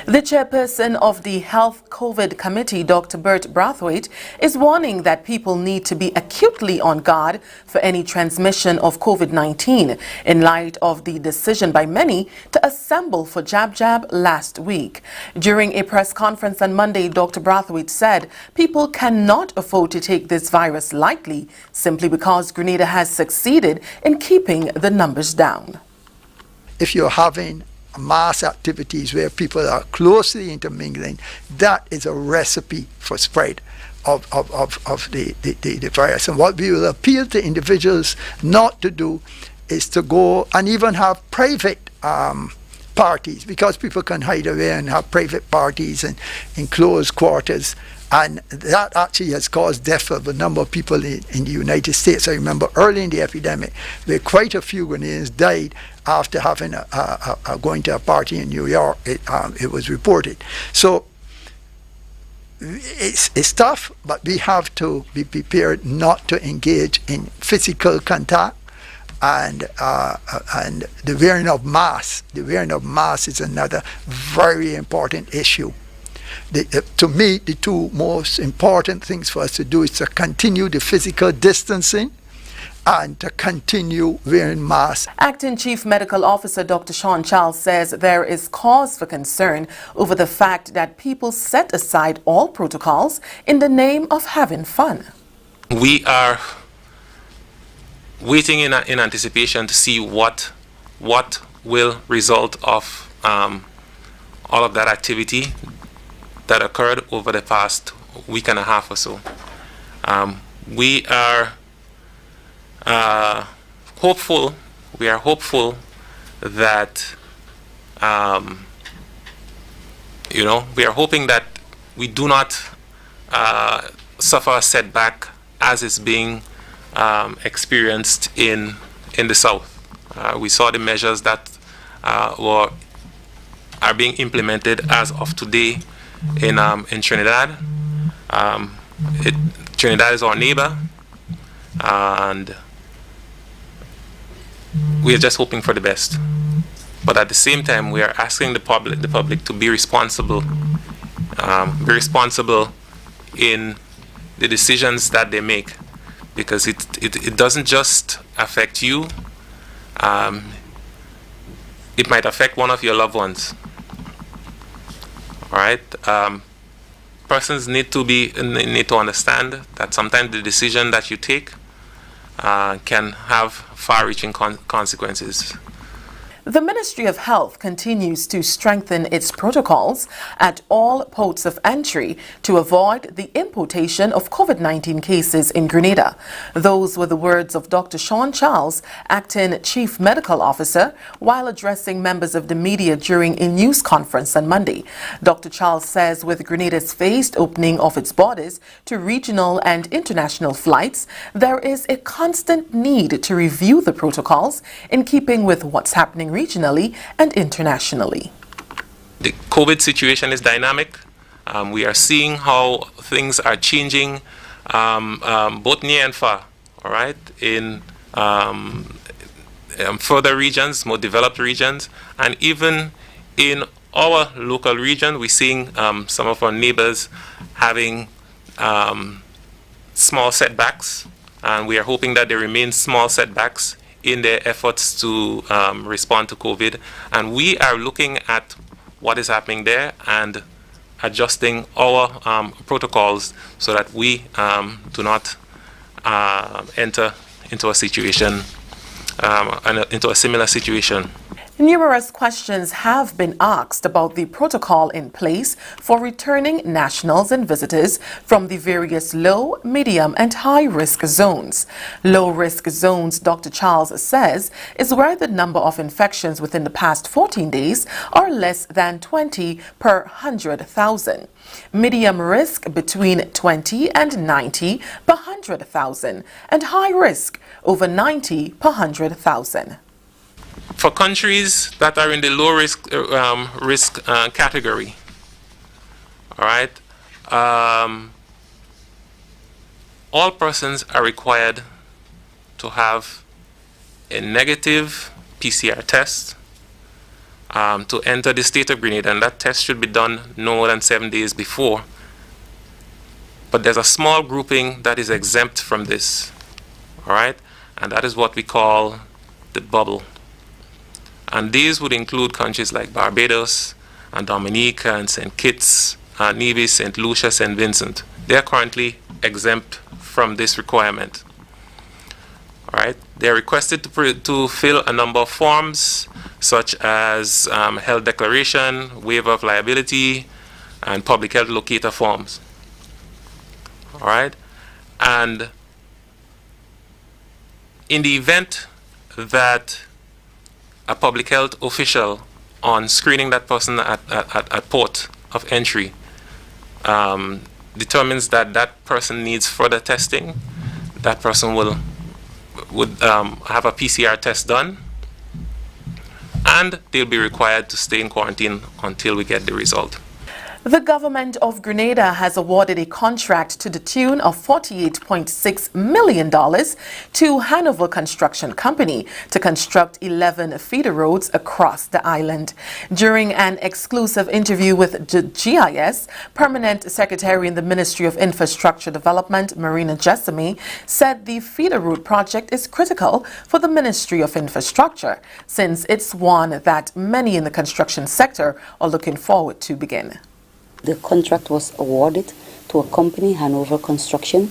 The chairperson of the Health COVID Committee, Dr. Bert Brathwaite, is warning that people need to be acutely on guard for any transmission of COVID-19 in light of the decision by many to assemble for Jab Jab last week. During a press conference on Monday, Dr. Brathwaite said people cannot afford to take this virus lightly simply because Grenada has succeeded in keeping the numbers down. If you're having mass activities where people are closely intermingling, that is a recipe for spread of the virus. And what we will appeal to individuals not to do is to go and even have private parties, because people can hide away and have private parties and in closed quarters. And that actually has caused death of a number of people in the United States. I remember early in the epidemic where quite a few Grenadians died after having going to a party in New York. It was reported. So it's tough, but we have to be prepared not to engage in physical contact. And the wearing of masks. The wearing of masks is another very important issue. To me, the two most important things for us to do is to continue the physical distancing and to continue wearing masks. Acting Chief Medical Officer Dr. Sean Charles says there is cause for concern over the fact that people set aside all protocols in the name of having fun. We are waiting in anticipation to see what will result of all of that activity that occurred over the past week and a half or so. We are hopeful. We are hopeful that we are hoping that we do not suffer a setback as is being experienced in the South. We saw the measures that are being implemented as of today in Trinidad. Trinidad is our neighbor, and we are just hoping for the best. But at the same time, we are asking the public to be responsible in the decisions that they make, because it doesn't just affect you. It might affect one of your loved ones. All right. Persons need to understand that sometimes the decision that you take can have far-reaching consequences. The Ministry of Health continues to strengthen its protocols at all ports of entry to avoid the importation of COVID-19 cases in Grenada. Those were the words of Dr. Sean Charles, Acting Chief Medical Officer, while addressing members of the media during a news conference on Monday. Dr. Charles says with Grenada's phased opening of its borders to regional and international flights, there is a constant need to review the protocols in keeping with what's happening regionally and internationally. The COVID situation is dynamic. We are seeing how things are changing both near and far, all right, in further regions, more developed regions, and even in our local region, we're seeing some of our neighbors having small setbacks, and we are hoping that they remain small setbacks in their efforts to respond to COVID. And we are looking at what is happening there and adjusting our protocols so that we do not enter into a situation, into a similar situation. Numerous questions have been asked about the protocol in place for returning nationals and visitors from the various low, medium, and high-risk zones. Low-risk zones, Dr. Charles says, is where the number of infections within the past 14 days are less than 20 per 100,000. Medium risk between 20 and 90 per 100,000, and high risk over 90 per 100,000. For countries that are in the low risk category, all right, all persons are required to have a negative PCR test to enter the state of Grenada, and that test should be done no more than 7 days before. But there's a small grouping that is exempt from this, all right, and that is what we call the bubble. And these would include countries like Barbados and Dominica and St. Kitts, Nevis, St. Lucia, St. Vincent. They are currently exempt from this requirement. All right. They are requested to fill a number of forms, such as health declaration, waiver of liability, and public health locator forms. All right. And in the event that a public health official, on screening that person at port of entry, determines that that person needs further testing, that person would have a PCR test done, and they'll be required to stay in quarantine until we get the result. The government of Grenada has awarded a contract to the tune of $48.6 million to Hanover Construction Company to construct 11 feeder roads across the island. During an exclusive interview with the GIS, Permanent Secretary in the Ministry of Infrastructure Development, Marina Jessamy, said the feeder road project is critical for the Ministry of Infrastructure, since it's one that many in the construction sector are looking forward to begin. The contract was awarded to a company, Hanover Construction.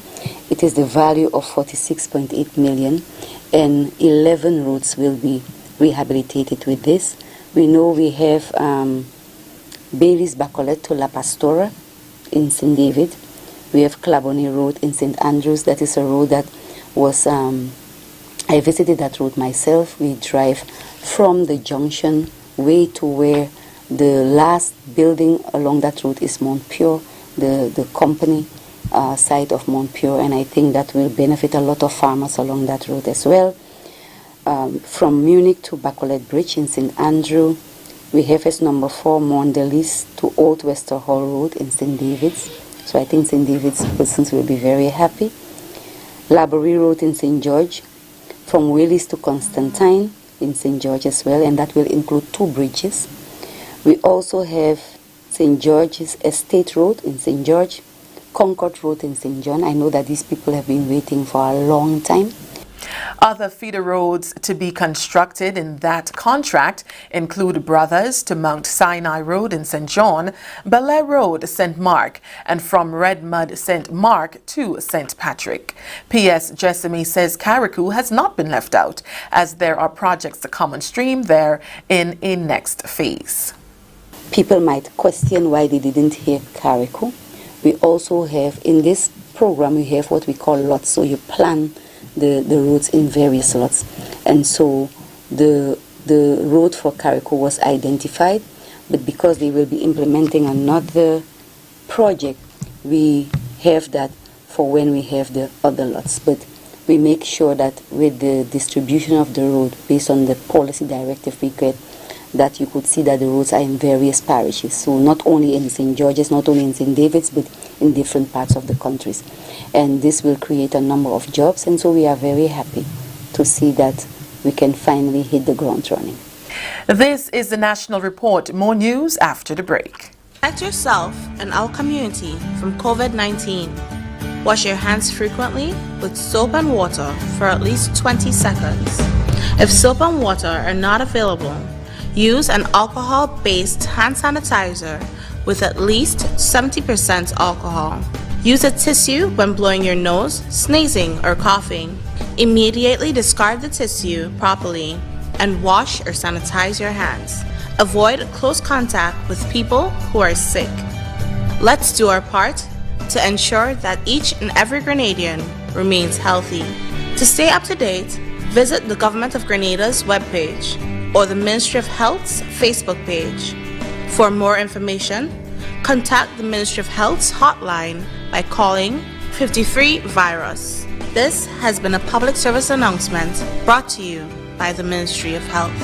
It is the value of $46.8 million, and 11 roads will be rehabilitated with this. We know we have Bailey's Bacolet to La Pastora in St. David. We have Clabonnet Road in St. Andrews. That is a road that was, I visited that road myself. We drive from the junction way to where the last building along that route is Mount Pure, the company site of Mount Pure, and I think that will benefit a lot of farmers along that route as well. From Munich to Bacolet Bridge in St. Andrew, we have as number 4 Mondelez to Old Wester Hall Road in St. David's. So I think St. David's persons will be very happy. Laborie Road in St. George, from Willis to Constantine in St. George as well, and that will include 2 bridges. We also have St. George's Estate Road in St. George, Concord Road in St. John. I know that these people have been waiting for a long time. Other feeder roads to be constructed in that contract include Brothers to Mount Sinai Road in St. John, Belair Road, St. Mark, and from Red Mud, St. Mark to St. Patrick. P.S. Jessamy says Carriacou has not been left out, as there are projects to come on stream there in a next phase. People might question why they didn't hear Carriacou. We also have, in this program, we have what we call lots. So you plan the roads in various lots. And so the road for Carriacou was identified, but because they will be implementing another project, we have that for when we have the other lots. But we make sure that with the distribution of the road, based on the policy directive we get, that you could see that the roads are in various parishes. So not only in St. George's, not only in St. David's, but in different parts of the countries. And this will create a number of jobs, and so we are very happy to see that we can finally hit the ground running. This is the National Report. More news after the break. Protect yourself and our community from COVID-19. Wash your hands frequently with soap and water for at least 20 seconds. If soap and water are not available, use an alcohol-based hand sanitizer with at least 70% alcohol. Use a tissue when blowing your nose, sneezing, or coughing. Immediately discard the tissue properly and wash or sanitize your hands. Avoid close contact with people who are sick. Let's do our part to ensure that each and every Grenadian remains healthy. To stay up to date, visit the Government of Grenada's webpage or the Ministry of Health's Facebook page. For more information, contact the Ministry of Health's hotline by calling 53-VIRUS. This has been a public service announcement brought to you by the Ministry of Health.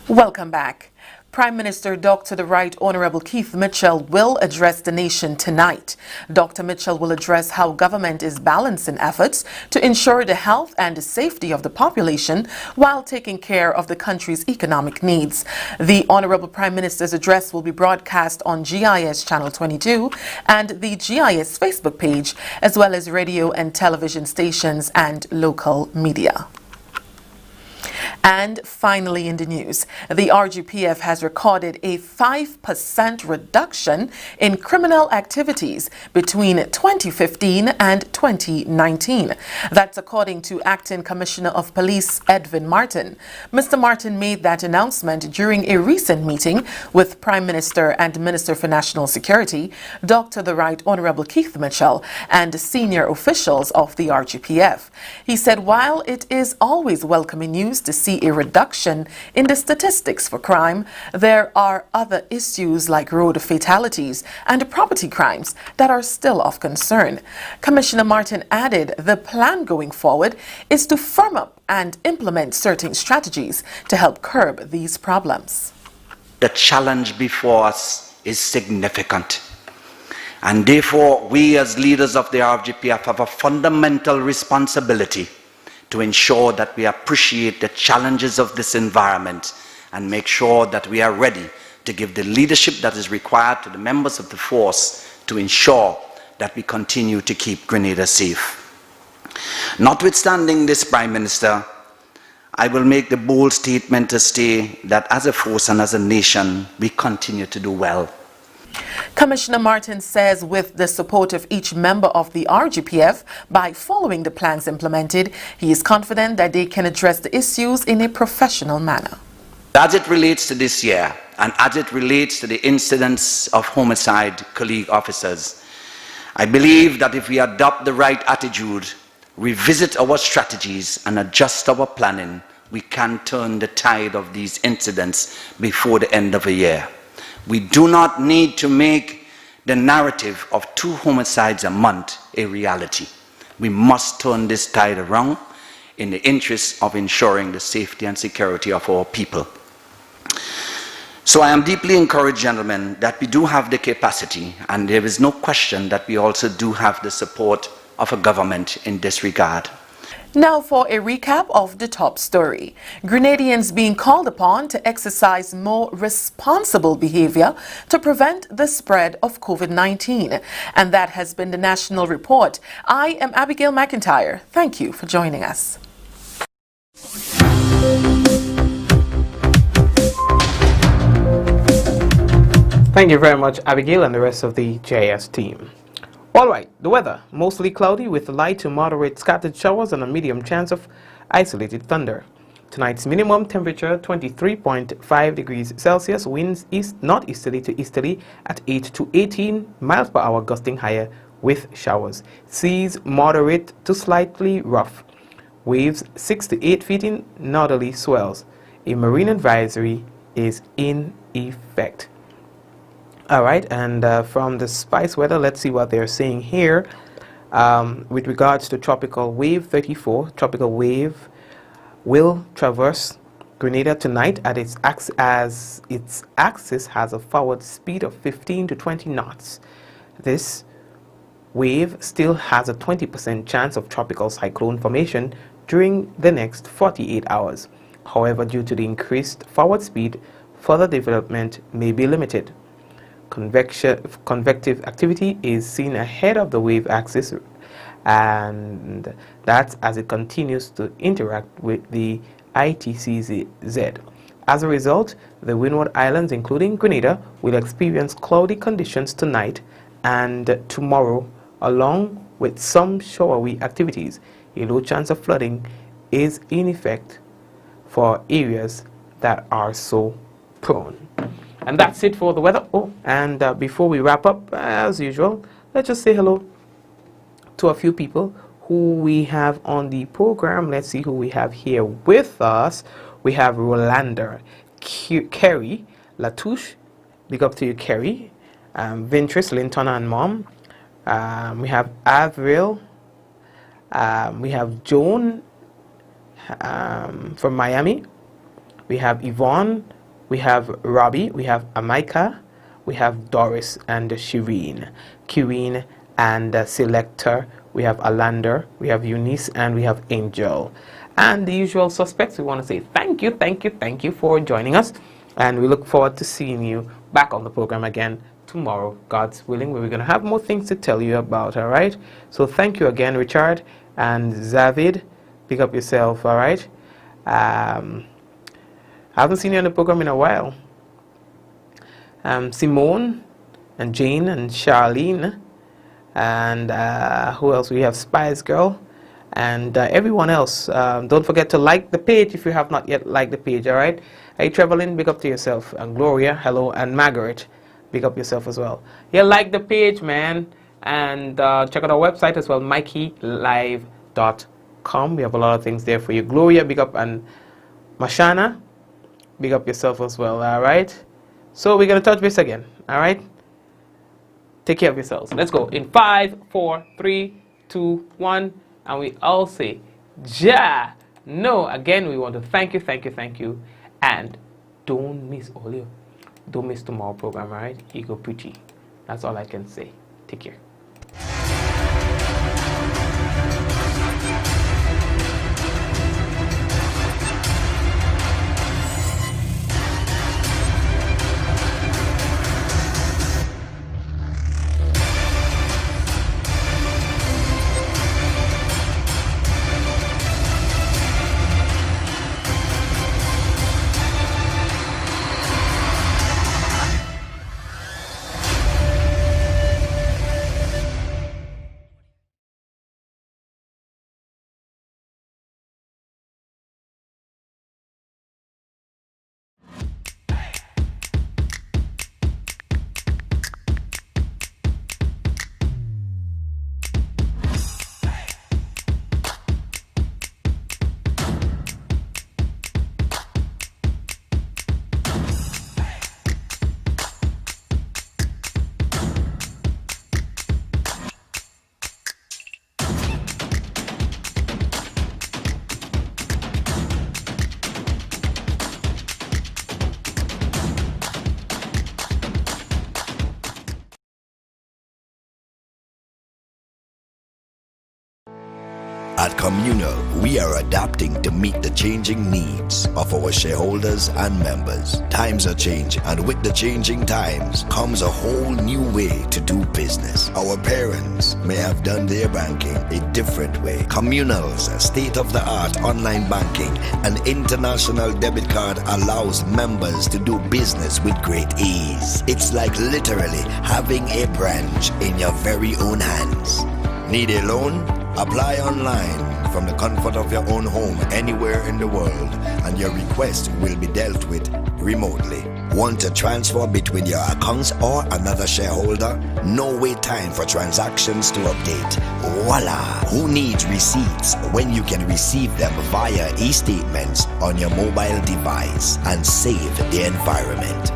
Welcome back. Prime Minister Dr. the Right Honorable Keith Mitchell will address the nation tonight. Dr. Mitchell will address how government is balancing efforts to ensure the health and the safety of the population while taking care of the country's economic needs. The Honorable Prime Minister's address will be broadcast on GIS Channel 22 and the GIS Facebook page, as well as radio and television stations and local media. And finally in the news, the RGPF has recorded a 5% reduction in criminal activities between 2015 and 2019. That's according to Acting Commissioner of Police Edwin Martin. Mr. Martin made that announcement during a recent meeting with Prime Minister and Minister for National Security, Dr. the Right Honorable Keith Mitchell, and senior officials of the RGPF. He said while it is always welcoming news to see a reduction in the statistics for crime, there are other issues like road fatalities and property crimes that are still of concern. Commissioner Martin added the plan going forward is to firm up and implement certain strategies to help curb these problems. The challenge before us is significant, and therefore we as leaders of the RGPF have a fundamental responsibility to ensure that we appreciate the challenges of this environment and make sure that we are ready to give the leadership that is required to the members of the force to ensure that we continue to keep Grenada safe. Notwithstanding this, Prime Minister, I will make the bold statement to say that as a force and as a nation, we continue to do well. Commissioner Martin says with the support of each member of the RGPF, by following the plans implemented, he is confident that they can address the issues in a professional manner. As it relates to this year, and as it relates to the incidents of homicide colleague officers, I believe that if we adopt the right attitude, revisit our strategies and adjust our planning, we can turn the tide of these incidents before the end of the year. We do not need to make the narrative of 2 homicides a month a reality. We must turn this tide around in the interest of ensuring the safety and security of our people. So I am deeply encouraged, gentlemen, that we do have the capacity, and there is no question that we also do have the support of a government in this regard. Now for a recap of the top story. Grenadians being called upon to exercise more responsible behavior to prevent the spread of COVID-19. And that has been the National Report. I am Abigail McIntyre. Thank you for joining us. Thank you very much, Abigail, and the rest of the JS team. All right, the weather, mostly cloudy with light to moderate scattered showers and a medium chance of isolated thunder. Tonight's minimum temperature 23.5 degrees Celsius, winds northeasterly to easterly at 8 to 18 miles per hour, gusting higher with showers. Seas moderate to slightly rough. Waves 6 to 8 feet in northerly swells. A marine advisory is in effect. All right, and from the Spice Weather, let's see what they're saying here. With regards to tropical wave 34, tropical wave will traverse Grenada tonight at its as its axis has a forward speed of 15 to 20 knots. This wave still has a 20% chance of tropical cyclone formation during the next 48 hours. However, due to the increased forward speed, further development may be limited. Convective activity is seen ahead of the wave axis, and that's as it continues to interact with the ITCZ. As a result, the Windward Islands, including Grenada, will experience cloudy conditions tonight and tomorrow, along with some showery activities. A low chance of flooding is in effect for areas that are so prone. And that's it for the weather. Oh, and before we wrap up, as usual, let's just say hello to a few people who we have on the program. Let's see who we have here with us. We have Rolanda, Kerry, Latouche, big up to you, Kerry, Vintris, Linton and Mom. We have Avril, we have Joan from Miami, we have Yvonne, we have Robbie, we have Amika, we have Doris and Shireen, Kireen and Selector, we have Alander, we have Eunice, and we have Angel. And the usual suspects, we want to say thank you for joining us. And we look forward to seeing you back on the program again tomorrow, God's willing, where we're going to have more things to tell you about, all right? So thank you again, Richard and Zavid. Pick up yourself, all right? I haven't seen you on the program in a while. Simone and Jane and Charlene. And who else? We have Spice Girl. And everyone else, don't forget to like the page if you have not yet liked the page, all right? Hey, Trevelyn, big up to yourself. And Gloria, hello. And Margaret, big up yourself as well. Yeah, like the page, man. And check out our website as well, mikeylive.com. We have a lot of things there for you. Gloria, big up. And Mashana, big up yourself as well, all right? So we're going to touch base again, all right? Take care of yourselves. Let's go. In 5, 4, 3, 2, 1. And we all say, Ja. No, again, we want to thank you. And don't miss don't miss tomorrow's program, all right? Ego Pucci. That's all I can say. Take care. At Communal, we are adapting to meet the changing needs of our shareholders and members. Times are changing, and with the changing times comes a whole new way to do business. Our parents may have done their banking a different way. Communal's state-of-the-art online banking and international debit card allows members to do business with great ease. It's like literally having a branch in your very own hands. Need a loan? Apply online from the comfort of your own home anywhere in the world, and your request will be dealt with remotely. Want to transfer between your accounts or another shareholder? No wait time for transactions to update. Voila! Who needs receipts when you can receive them via e-statements on your mobile device and save the environment?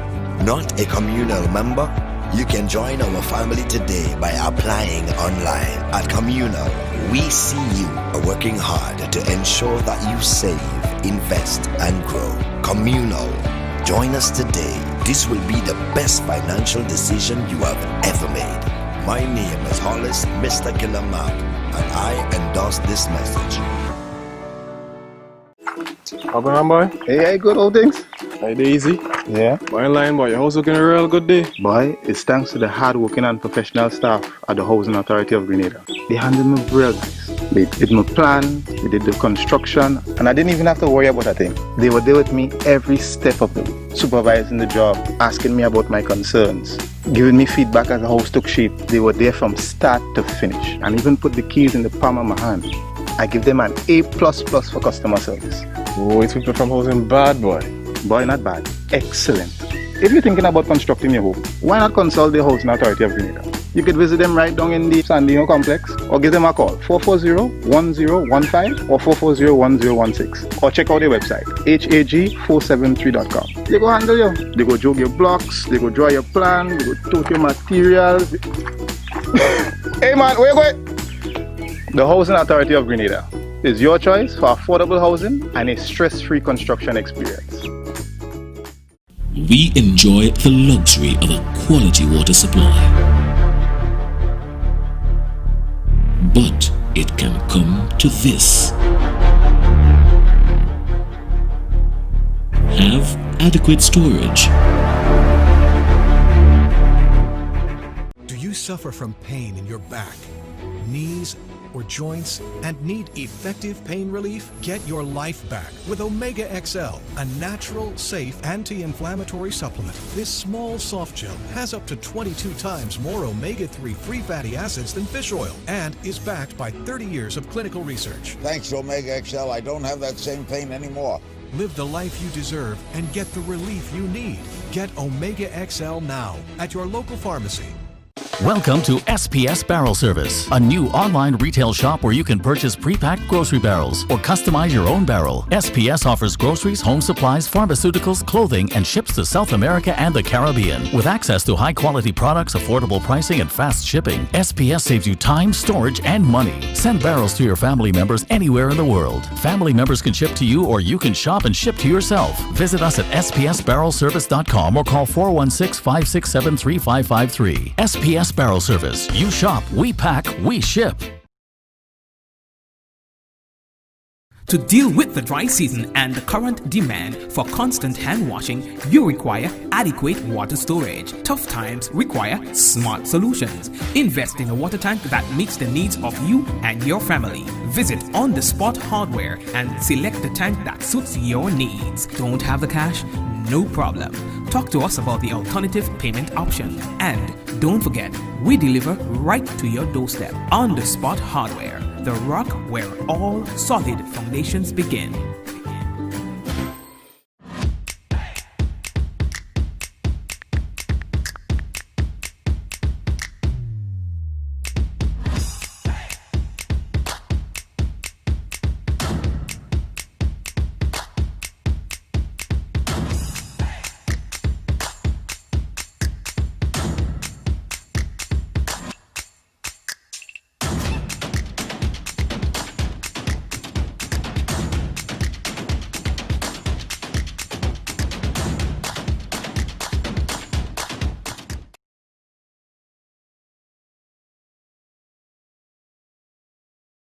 Not a Communal member? You can join our family today by applying online. At Communal, we see you working hard to ensure that you save, invest, and grow. Communal, join us today. This will be the best financial decision you have ever made. My name is Hollis, Mr. Killer Map, and I endorse this message. How going on, boy? Hey, good old things. Hey, easy. Yeah. Boy, line, boy, your house looking a real good day. Boy, it's thanks to the hard-working and professional staff at the Housing Authority of Grenada. They handle me real nice. They did my plan, they did the construction, and I didn't even have to worry about a thing. They were there with me every step of the way, supervising the job, asking me about my concerns, giving me feedback as the house took shape. They were there from start to finish, and even put the keys in the palm of my hand. I give them an A++ for customer service. Oh, it's people from housing bad, boy. Boy, not bad. Excellent. If you're thinking about constructing your home, why not consult the Housing Authority of Grenada? You could visit them right down in the Sandino complex, or give them a call, 440-1015 or 440-1016, or check out their website, hag473.com. They go handle you. They go jog your blocks, they go draw your plan, they go tote your materials. Hey man, where you going? The Housing Authority of Grenada is your choice for affordable housing and a stress-free construction experience. We enjoy the luxury of a quality water supply. But it can come to this. Have adequate storage. Do you suffer from pain in your back, knees, or joints and need effective pain relief? Get your life back with Omega XL, a natural, safe, anti-inflammatory supplement. This small soft gel has up to 22 times more omega-3 free fatty acids than fish oil and is backed by 30 years of clinical research. Thanks to Omega XL, I don't have that same pain anymore. Live the life you deserve and get the relief you need. Get Omega XL now at your local pharmacy. Welcome to SPS Barrel Service, a new online retail shop where you can purchase pre-packed grocery barrels or customize your own barrel. SPS offers groceries, home supplies, pharmaceuticals, clothing, and ships to South America and the Caribbean. With access to high-quality products, affordable pricing, and fast shipping, SPS saves you time, storage, and money. Send barrels to your family members anywhere in the world. Family members can ship to you, or you can shop and ship to yourself. Visit us at spsbarrelservice.com or call 416-567-3553. SPS Barrel Service. You shop, we pack, we ship. To deal with the dry season and the current demand for constant hand washing, you require adequate water storage. Tough times require smart solutions. Invest in a water tank that meets the needs of you and your family. Visit On The Spot Hardware and select the tank that suits your needs. Don't have the cash? No problem. Talk to us about the alternative payment option. And don't forget, we deliver right to your doorstep. On The Spot Hardware, the rock where all solid foundations begin.